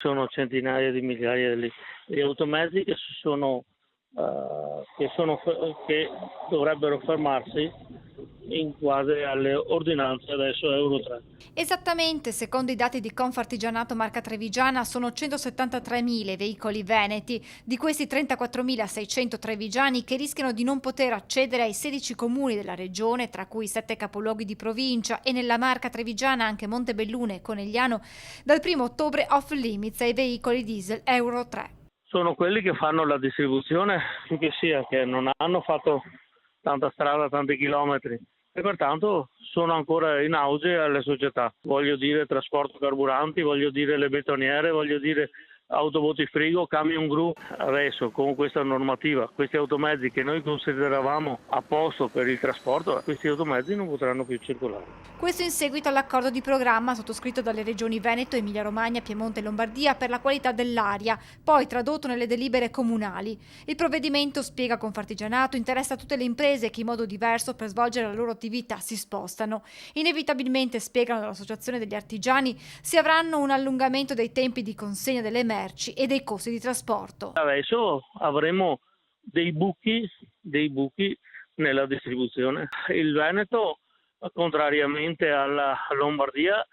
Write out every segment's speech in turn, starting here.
sono centinaia di migliaia di automezzi che dovrebbero fermarsi in base alle ordinanze adesso Euro 3. Esattamente, secondo i dati di Confartigianato Marca Trevigiana, sono 173.000 i veicoli veneti, di questi 34.600 trevigiani che rischiano di non poter accedere ai 16 comuni della regione, tra cui 7 capoluoghi di provincia, e nella Marca Trevigiana anche Montebellune e Conegliano, dal 1 ottobre off limits ai veicoli diesel Euro 3. Sono quelli che fanno la distribuzione, che sia che non hanno fatto tanta strada, tanti chilometri, e pertanto sono ancora in auge alle società. Voglio dire trasporto carburanti, voglio dire le betoniere, voglio dire autoboti frigo, camion gru. Adesso con questa normativa, questi automezzi che noi consideravamo a posto per il trasporto, questi automezzi non potranno più circolare. Questo in seguito all'accordo di programma sottoscritto dalle regioni Veneto, Emilia-Romagna, Piemonte e Lombardia per la qualità dell'aria, poi tradotto nelle delibere comunali. Il provvedimento, spiega Confartigianato, interessa tutte le imprese che in modo diverso per svolgere la loro attività si spostano. Inevitabilmente, spiegano dall'Associazione degli Artigiani, si avranno un allungamento dei tempi di consegna delle merci e dei costi di trasporto. Adesso avremo dei buchi nella distribuzione. Il Veneto, contrariamente alla Lombardia,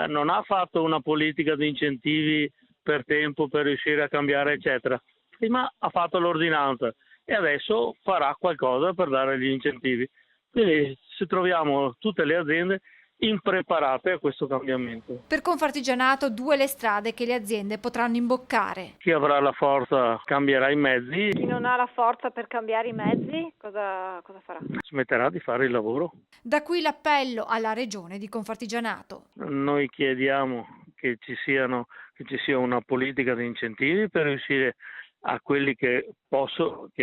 non ha fatto una politica di incentivi per tempo per riuscire a cambiare, eccetera. Prima ha fatto l'ordinanza e adesso farà qualcosa per dare gli incentivi. Quindi ci troviamo tutte le aziende impreparate a questo cambiamento. Per Confartigianato, 2 le strade che le aziende potranno imboccare. Chi avrà la forza cambierà i mezzi, Chi non ha la forza per cambiare i mezzi, cosa farà? smetterà di fare il lavoro. Da qui l'appello alla regione di Confartigianato. Noi chiediamo che ci sia una politica di incentivi per riuscire a quelli che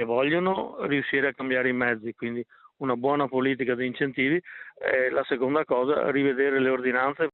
vogliono riuscire a cambiare i mezzi, quindi una buona politica di incentivi. La seconda cosa, rivedere le ordinanze